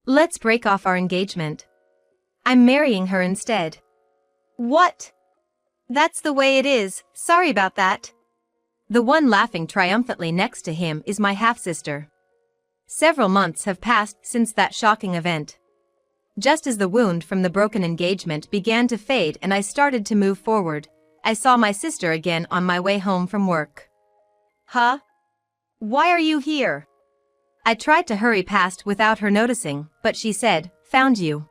Let's break off our engagement. I'm marrying her instead. What? That's the way it is, sorry about that. The one laughing triumphantly next to him is my half-sister. Several months have passed since that shocking event. Just as the wound from the broken engagement began to fade and I started to move forward, I saw my sister again on my way home from work. Huh? Why are you here? I tried to hurry past without her noticing, but she said, "Found you.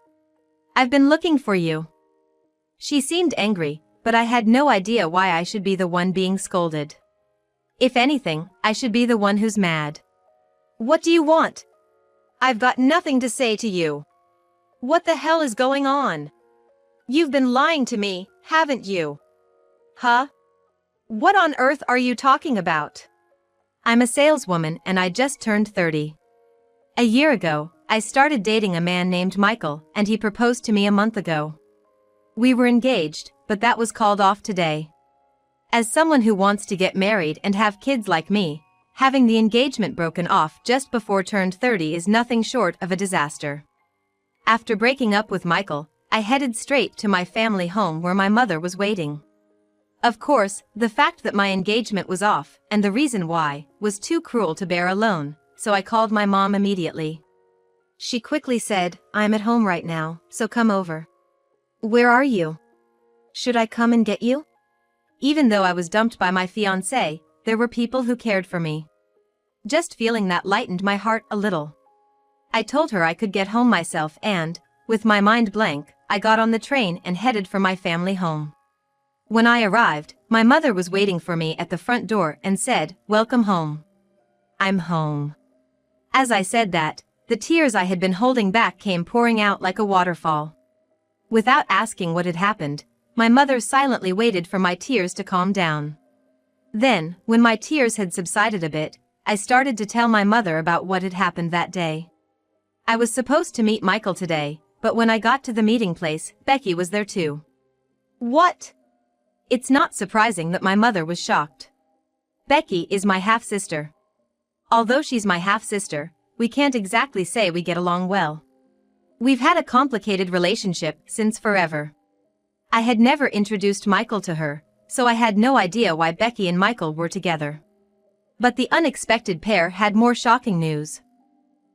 I've been looking for you." She seemed angry, but I had no idea why I should be the one being scolded. If anything, I should be the one who's mad. What do you want? I've got nothing to say to you. What the hell is going on? You've been lying to me, haven't you? Huh? What on earth are you talking about? I'm a saleswoman and I just turned 30. A year ago, I started dating a man named Michael and he proposed to me a month ago. We were engaged, but that was called off today. As someone who wants to get married and have kids like me, having the engagement broken off just before turned 30 is nothing short of a disaster. After breaking up with Michael, I headed straight to my family home where my mother was waiting. Of course, the fact that my engagement was off, and the reason why, was too cruel to bear alone, so I called my mom immediately. She quickly said, "I'm at home right now, so come over." "Where are you? Should I come and get you?" Even though I was dumped by my fiancé, there were people who cared for me. Just feeling that lightened my heart a little. I told her I could get home myself and, with my mind blank, I got on the train and headed for my family home. When I arrived, my mother was waiting for me at the front door and said, "Welcome home." I'm home. As I said that, the tears I had been holding back came pouring out like a waterfall. Without asking what had happened, my mother silently waited for my tears to calm down. Then, when my tears had subsided a bit, I started to tell my mother about what had happened that day. I was supposed to meet Michael today, but when I got to the meeting place, Becky was there too. What? It's not surprising that my mother was shocked. Becky is my half-sister. Although she's my half-sister, we can't exactly say we get along well. We've had a complicated relationship since forever. I had never introduced Michael to her, so I had no idea why Becky and Michael were together. But the unexpected pair had more shocking news.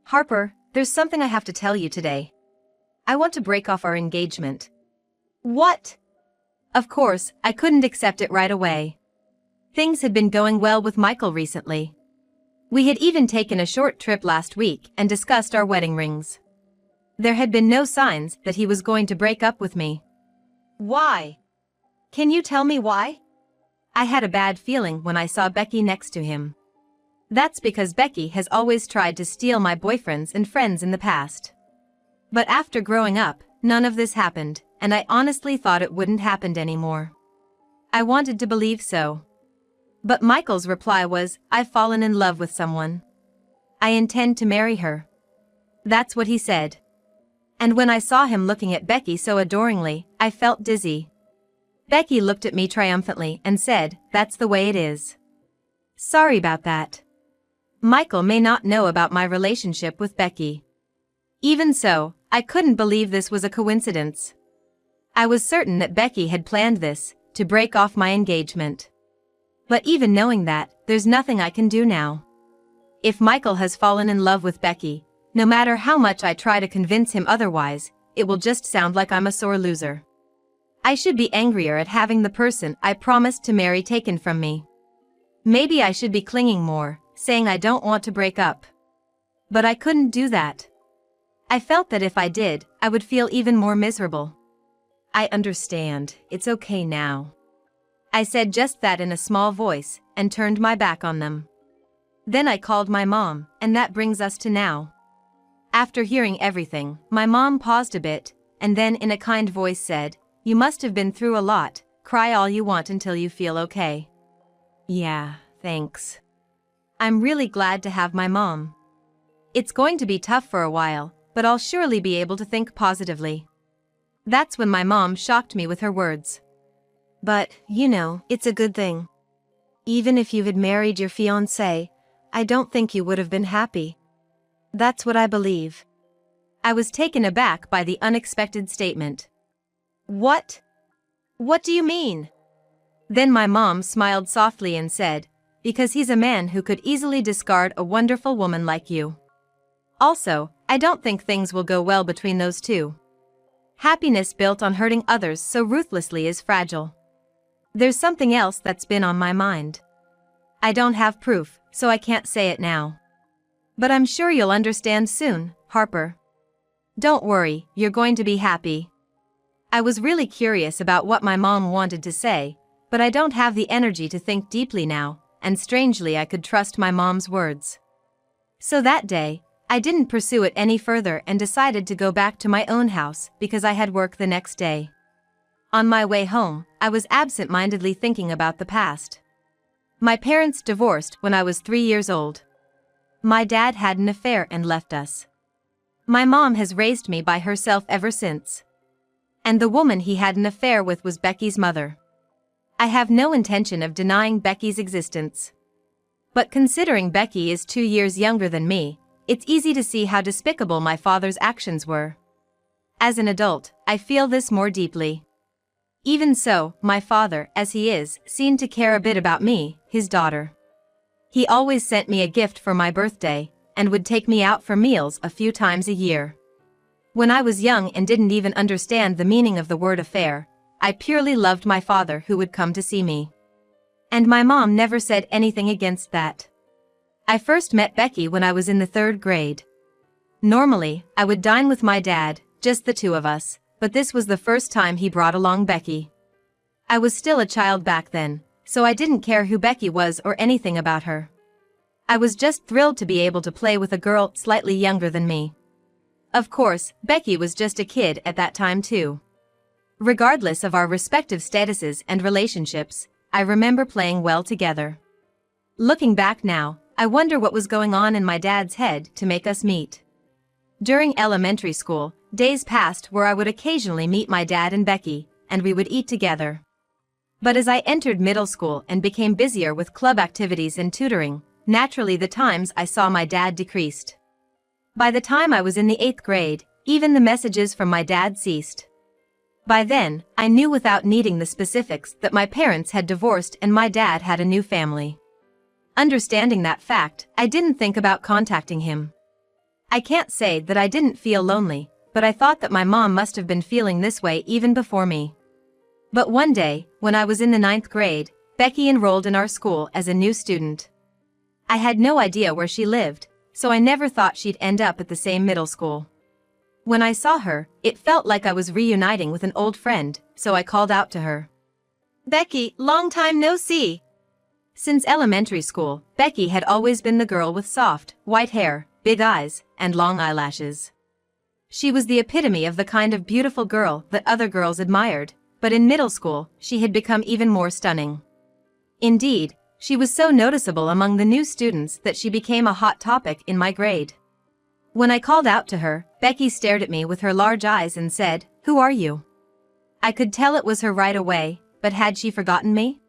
"Harper, there's something I have to tell you today. I want to break off our engagement." "What?" Of course, I couldn't accept it right away. Things had been going well with Michael recently. We had even taken a short trip last week and discussed our wedding rings. There had been no signs that he was going to break up with me. Why? Can you tell me why? I had a bad feeling when I saw Becky next to him. That's because Becky has always tried to steal my boyfriends and friends in the past. But after growing up, none of this happened, and I honestly thought it wouldn't happen anymore. I wanted to believe so. But Michael's reply was, "I've fallen in love with someone. I intend to marry her." That's what he said. And when I saw him looking at Becky so adoringly, I felt dizzy. Becky looked at me triumphantly and said, "That's the way it is." Sorry about that. Michael may not know about my relationship with Becky. Even so, I couldn't believe this was a coincidence. I was certain that Becky had planned this, to break off my engagement. But even knowing that, there's nothing I can do now. If Michael has fallen in love with Becky, no matter how much I try to convince him otherwise, it will just sound like I'm a sore loser. I should be angrier at having the person I promised to marry taken from me. Maybe I should be clinging more, saying I don't want to break up. But I couldn't do that. I felt that if I did, I would feel even more miserable. "I understand, it's okay now." I said just that in a small voice, and turned my back on them. Then I called my mom, and that brings us to now. After hearing everything, my mom paused a bit, and then in a kind voice said, "You must have been through a lot, cry all you want until you feel okay." Yeah, thanks. I'm really glad to have my mom. It's going to be tough for a while, but I'll surely be able to think positively. That's when my mom shocked me with her words. "But, you know, it's a good thing. Even if you had married your fiancé, I don't think you would have been happy. That's what I believe." I was taken aback by the unexpected statement. What? What do you mean? Then my mom smiled softly and said, because he's a man who could easily discard a wonderful woman like you. Also, I don't think things will go well between those two. Happiness built on hurting others so ruthlessly is fragile. There's something else that's been on my mind. I don't have proof, so I can't say it now. But I'm sure you'll understand soon, Harper. Don't worry, you're going to be happy. I was really curious about what my mom wanted to say, but I don't have the energy to think deeply now, and strangely I could trust my mom's words. So that day, I didn't pursue it any further and decided to go back to my own house because I had work the next day. On my way home, I was absent-mindedly thinking about the past. My parents divorced when I was 3 years old. My dad had an affair and left us. My mom has raised me by herself ever since. And the woman he had an affair with was Becky's mother. I have no intention of denying Becky's existence. But considering Becky is 2 years younger than me, it's easy to see how despicable my father's actions were. As an adult, I feel this more deeply. Even so, my father, as he is, seemed to care a bit about me, his daughter. He always sent me a gift for my birthday, and would take me out for meals a few times a year. When I was young and didn't even understand the meaning of the word affair, I purely loved my father who would come to see me. And my mom never said anything against that. I first met Becky when I was in the 3rd grade. Normally, I would dine with my dad, just the two of us, but this was the first time he brought along Becky. I was still a child back then, so I didn't care who Becky was or anything about her. I was just thrilled to be able to play with a girl slightly younger than me. Of course, Becky was just a kid at that time too. Regardless of our respective statuses and relationships, I remember playing well together. Looking back now, I wonder what was going on in my dad's head to make us meet. During elementary school, days passed where I would occasionally meet my dad and Becky, and we would eat together. But as I entered middle school and became busier with club activities and tutoring, naturally the times I saw my dad decreased. By the time I was in the 8th grade, even the messages from my dad ceased. By then, I knew without needing the specifics that my parents had divorced and my dad had a new family. Understanding that fact, I didn't think about contacting him. I can't say that I didn't feel lonely, but I thought that my mom must have been feeling this way even before me. But one day, when I was in the 9th grade, Becky enrolled in our school as a new student. I had no idea where she lived, so I never thought she'd end up at the same middle school. When I saw her, it felt like I was reuniting with an old friend, so I called out to her. "Becky, long time no see." Since elementary school, Becky had always been the girl with soft, white hair, big eyes, and long eyelashes. She was the epitome of the kind of beautiful girl that other girls admired, but in middle school, she had become even more stunning. Indeed, she was so noticeable among the new students that she became a hot topic in my grade. When I called out to her, Becky stared at me with her large eyes and said, "Who are you?" I could tell it was her right away, but had she forgotten me?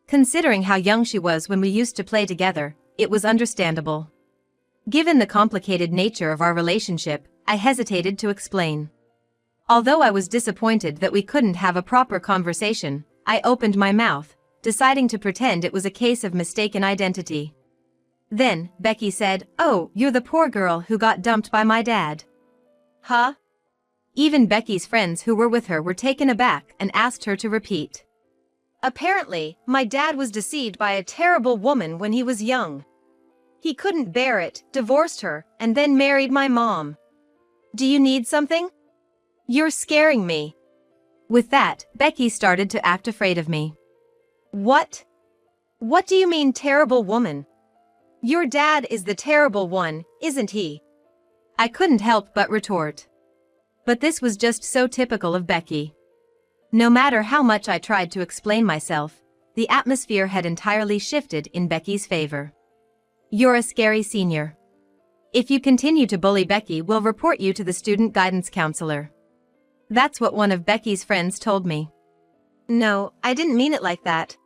Considering how young she was when we used to play together, it was understandable. Given the complicated nature of our relationship, I hesitated to explain. Although I was disappointed that we couldn't have a proper conversation, I opened my mouth, deciding to pretend it was a case of mistaken identity. Then, Becky said, "Oh, you're the poor girl who got dumped by my dad." Huh? Even Becky's friends who were with her were taken aback and asked her to repeat. "Apparently, my dad was deceived by a terrible woman when he was young. He couldn't bear it, divorced her, and then married my mom. Do you need something? You're scaring me." With that, Becky started to act afraid of me. "What? What do you mean, terrible woman? Your dad is the terrible one, isn't he?" I couldn't help but retort. But this was just so typical of Becky. No matter how much I tried to explain myself, the atmosphere had entirely shifted in Becky's favor. "You're a scary senior. If you continue to bully Becky, we'll report you to the student guidance counselor." That's what one of Becky's friends told me. No, I didn't mean it like that.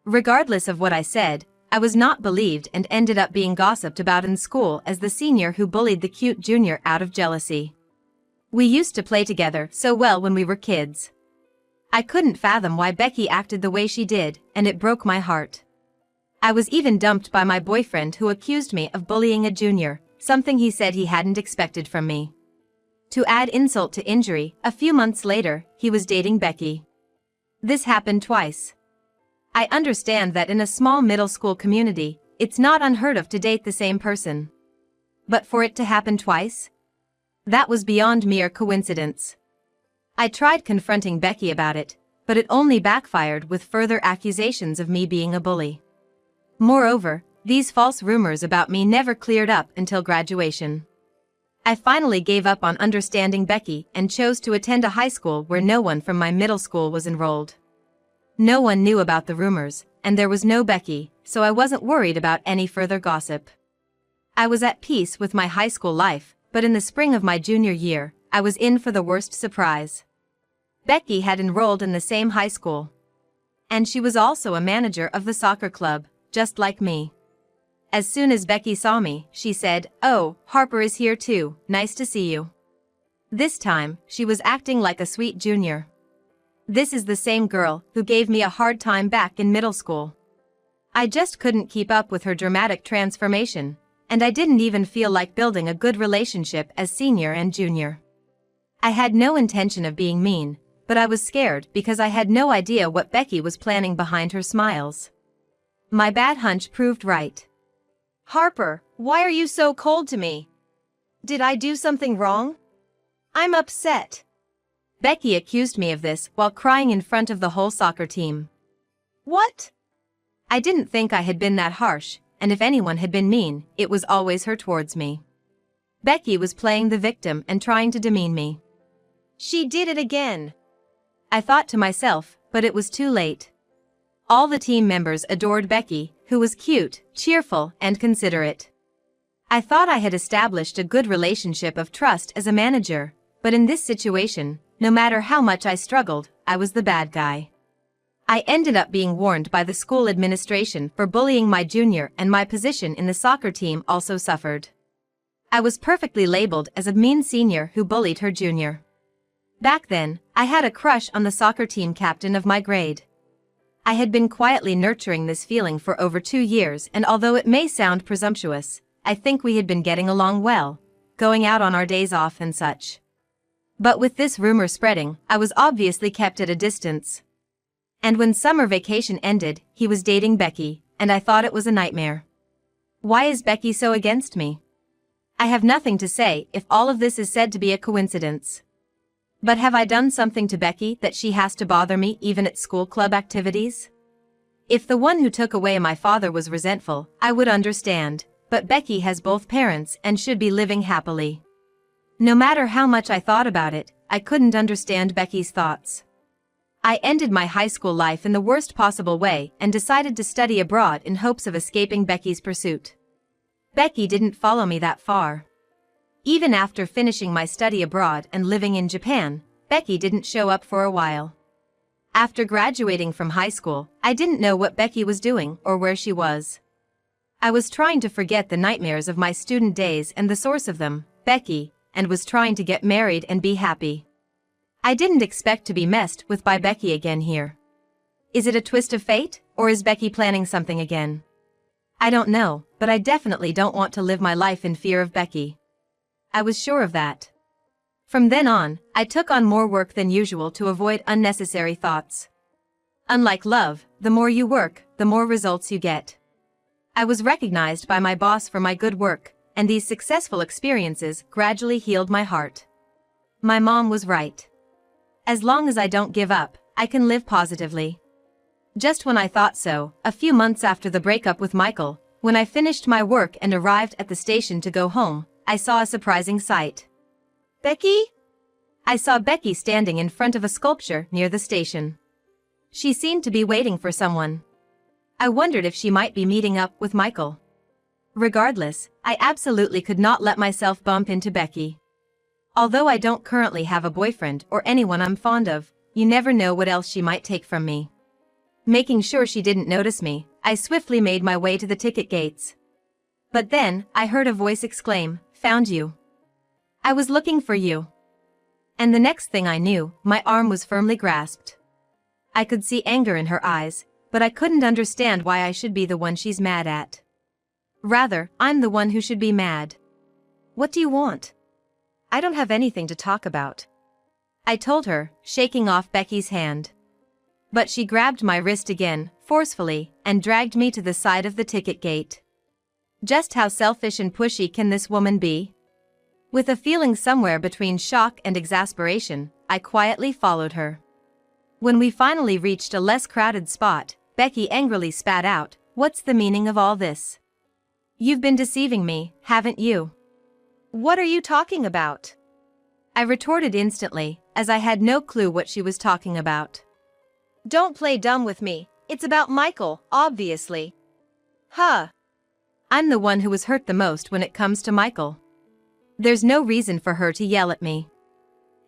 Regardless of what I said, I was not believed and ended up being gossiped about in school as the senior who bullied the cute junior out of jealousy. We used to play together so well when we were kids. I couldn't fathom why Becky acted the way she did, and it broke my heart. I was even dumped by my boyfriend, who accused me of bullying a junior, something he said he hadn't expected from me. To add insult to injury, a few months later, he was dating Becky. This happened twice. I understand that in a small middle school community, it's not unheard of to date the same person. But for it to happen twice? That was beyond mere coincidence. I tried confronting Becky about it, but it only backfired with further accusations of me being a bully. Moreover, these false rumors about me never cleared up until graduation. I finally gave up on understanding Becky and chose to attend a high school where no one from my middle school was enrolled. No one knew about the rumors, and there was no Becky, so I wasn't worried about any further gossip. I was at peace with my high school life, but in the spring of my junior year, I was in for the worst surprise. Becky had enrolled in the same high school. And she was also a manager of the soccer club, just like me. As soon as Becky saw me, she said, "Oh, Harper is here too, nice to see you." This time, she was acting like a sweet junior. This is the same girl who gave me a hard time back in middle school. I just couldn't keep up with her dramatic transformation, and I didn't even feel like building a good relationship as senior and junior. I had no intention of being mean, but I was scared because I had no idea what Becky was planning behind her smiles. My bad hunch proved right. "Harper, why are you so cold to me? Did I do something wrong? I'm upset." Becky accused me of this while crying in front of the whole soccer team. What? I didn't think I had been that harsh, and if anyone had been mean, it was always her towards me. Becky was playing the victim and trying to demean me. She did it again. I thought to myself, but it was too late. All the team members adored Becky, who was cute, cheerful, and considerate. I thought I had established a good relationship of trust as a manager, but in this situation, no matter how much I struggled, I was the bad guy. I ended up being warned by the school administration for bullying my junior, and my position in the soccer team also suffered. I was perfectly labeled as a mean senior who bullied her junior. Back then, I had a crush on the soccer team captain of my grade. I had been quietly nurturing this feeling for over 2 years, and although it may sound presumptuous, I think we had been getting along well, going out on our days off and such. But with this rumor spreading, I was obviously kept at a distance. And when summer vacation ended, he was dating Becky, and I thought it was a nightmare. Why is Becky so against me? I have nothing to say if all of this is said to be a coincidence. But have I done something to Becky that she has to bother me even at school club activities? If the one who took away my father was resentful, I would understand, but Becky has both parents and should be living happily. No matter how much I thought about it, I couldn't understand Becky's thoughts. I ended my high school life in the worst possible way and decided to study abroad in hopes of escaping Becky's pursuit. Becky didn't follow me that far. Even after finishing my study abroad and living in Japan, Becky didn't show up for a while. After graduating from high school, I didn't know what Becky was doing or where she was. I was trying to forget the nightmares of my student days and the source of them, Becky, and was trying to get married and be happy. I didn't expect to be messed with by Becky again here. Is it a twist of fate, or is Becky planning something again? I don't know, but I definitely don't want to live my life in fear of Becky. I was sure of that. From then on, I took on more work than usual to avoid unnecessary thoughts. Unlike love, the more you work, the more results you get. I was recognized by my boss for my good work, and these successful experiences gradually healed my heart. My mom was right. As long as I don't give up, I can live positively. Just when I thought so, a few months after the breakup with Michael, when I finished my work and arrived at the station to go home, I saw a surprising sight. Becky? I saw Becky standing in front of a sculpture near the station. She seemed to be waiting for someone. I wondered if she might be meeting up with Michael. Regardless, I absolutely could not let myself bump into Becky. Although I don't currently have a boyfriend or anyone I'm fond of, you never know what else she might take from me. Making sure she didn't notice me, I swiftly made my way to the ticket gates. But then, I heard a voice exclaim, "Found you. I was looking for you." And the next thing I knew, my arm was firmly grasped. I could see anger in her eyes, but I couldn't understand why I should be the one she's mad at. Rather, I'm the one who should be mad. What do you want? I don't have anything to talk about, I told her, shaking off Becky's hand. But she grabbed my wrist again, forcefully, and dragged me to the side of the ticket gate. Just how selfish and pushy can this woman be? With a feeling somewhere between shock and exasperation, I quietly followed her. When we finally reached a less crowded spot, Becky angrily spat out, "What's the meaning of all this? You've been deceiving me, haven't you?" "What are you talking about?" I retorted instantly, as I had no clue what she was talking about. "Don't play dumb with me, it's about Michael, obviously." "Huh. I'm the one who was hurt the most when it comes to Michael. There's no reason for her to yell at me."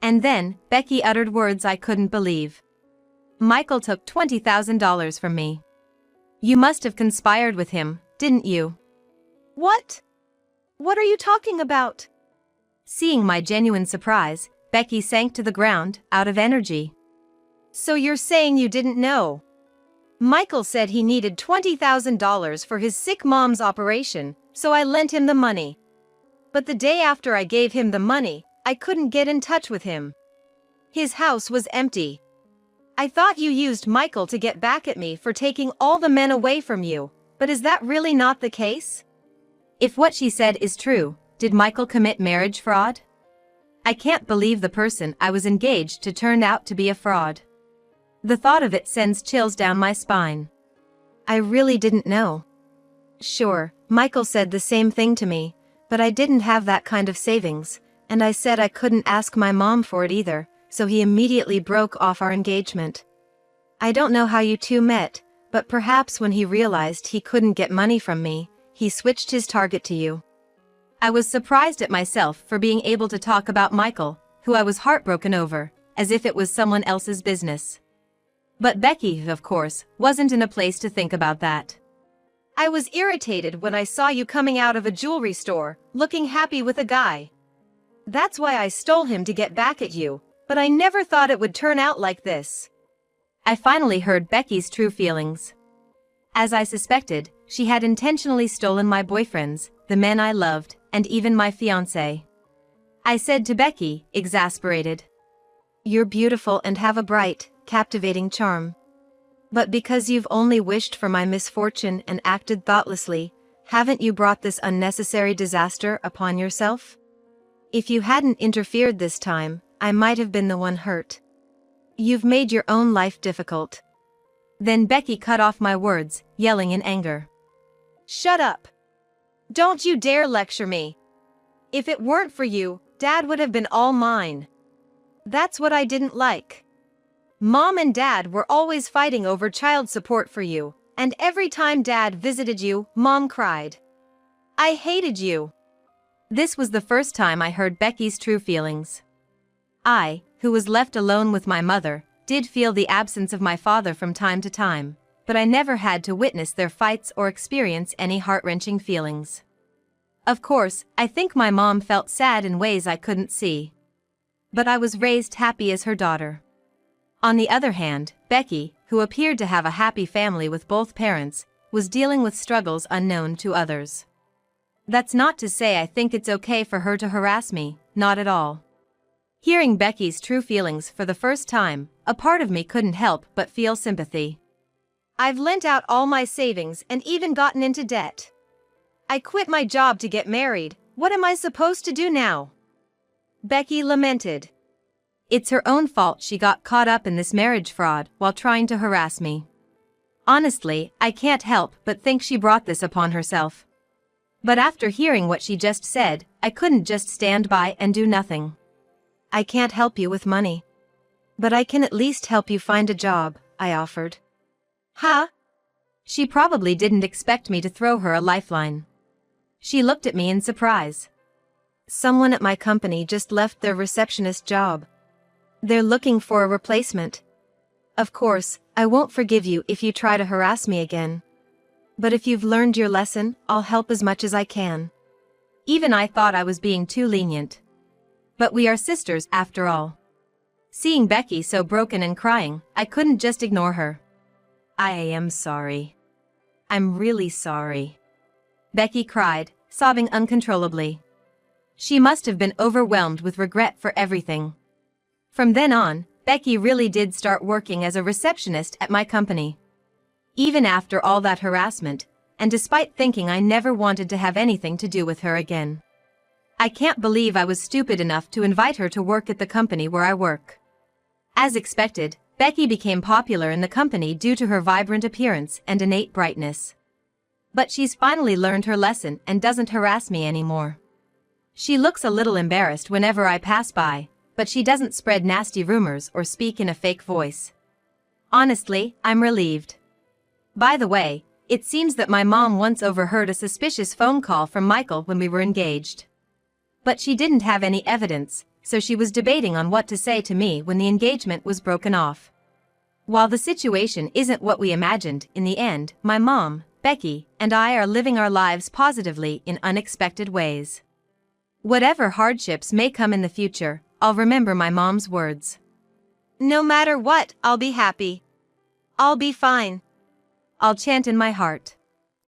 And then, Becky uttered words I couldn't believe. "Michael took $20,000 from me. You must have conspired with him, didn't you?" "What? What are you talking about?" Seeing my genuine surprise, Becky sank to the ground, out of energy. "So you're saying you didn't know? Michael said he needed $20,000 for his sick mom's operation, so I lent him the money. But the day after I gave him the money, I couldn't get in touch with him. His house was empty. I thought you used Michael to get back at me for taking all the men away from you, but is that really not the case?" If what she said is true, did Michael commit marriage fraud? I can't believe the person I was engaged to turned out to be a fraud. The thought of it sends chills down my spine. I really didn't know. Sure, Michael said the same thing to me, but I didn't have that kind of savings, and I said I couldn't ask my mom for it either, so he immediately broke off our engagement. I don't know how you two met, but perhaps when he realized he couldn't get money from me, he switched his target to you. I was surprised at myself for being able to talk about Michael, who I was heartbroken over, as if it was someone else's business. But Becky, of course, wasn't in a place to think about that. "I was irritated when I saw you coming out of a jewelry store, looking happy with a guy. That's why I stole him to get back at you, but I never thought it would turn out like this." I finally heard Becky's true feelings. As I suspected, she had intentionally stolen my boyfriends, the men I loved, and even my fiancé. I said to Becky, exasperated, "You're beautiful and have a bright, captivating charm. But because you've only wished for my misfortune and acted thoughtlessly, haven't you brought this unnecessary disaster upon yourself? If you hadn't interfered this time, I might have been the one hurt. You've made your own life difficult." Then Becky cut off my words, yelling in anger, "Shut up! Don't you dare lecture me! If it weren't for you, Dad would have been all mine. That's what I didn't like. Mom and Dad were always fighting over child support for you, and every time Dad visited you, Mom cried. I hated you." This was the first time I heard Becky's true feelings. I, who was left alone with my mother, did feel the absence of my father from time to time, but I never had to witness their fights or experience any heart-wrenching feelings. Of course, I think my mom felt sad in ways I couldn't see. But I was raised happy as her daughter. On the other hand, Becky, who appeared to have a happy family with both parents, was dealing with struggles unknown to others. That's not to say I think it's okay for her to harass me, not at all. Hearing Becky's true feelings for the first time, a part of me couldn't help but feel sympathy. "I've lent out all my savings and even gotten into debt. I quit my job to get married, what am I supposed to do now?" Becky lamented. It's her own fault she got caught up in this marriage fraud while trying to harass me. Honestly, I can't help but think she brought this upon herself. But after hearing what she just said, I couldn't just stand by and do nothing. "I can't help you with money. But I can at least help you find a job," I offered. "Huh?" She probably didn't expect me to throw her a lifeline. She looked at me in surprise. "Someone at my company just left their receptionist job. They're looking for a replacement. Of course, I won't forgive you if you try to harass me again. But if you've learned your lesson, I'll help as much as I can." Even I thought I was being too lenient. But we are sisters after all. Seeing Becky so broken and crying, I couldn't just ignore her. I am sorry. I'm really sorry. Becky cried, sobbing uncontrollably. She must have been overwhelmed with regret for everything. From then on, Becky really did start working as a receptionist at my company. Even after all that harassment, and despite thinking I never wanted to have anything to do with her again. I can't believe I was stupid enough to invite her to work at the company where I work. As expected, Becky became popular in the company due to her vibrant appearance and innate brightness. But she's finally learned her lesson and doesn't harass me anymore. She looks a little embarrassed whenever I pass by, but she doesn't spread nasty rumors or speak in a fake voice. Honestly, I'm relieved. By the way, it seems that my mom once overheard a suspicious phone call from Michael when we were engaged. But she didn't have any evidence, so she was debating on what to say to me when the engagement was broken off. While the situation isn't what we imagined, in the end, my mom, Becky, and I are living our lives positively in unexpected ways. Whatever hardships may come in the future, I'll remember my mom's words. No matter what, I'll be happy. I'll be fine. I'll chant in my heart.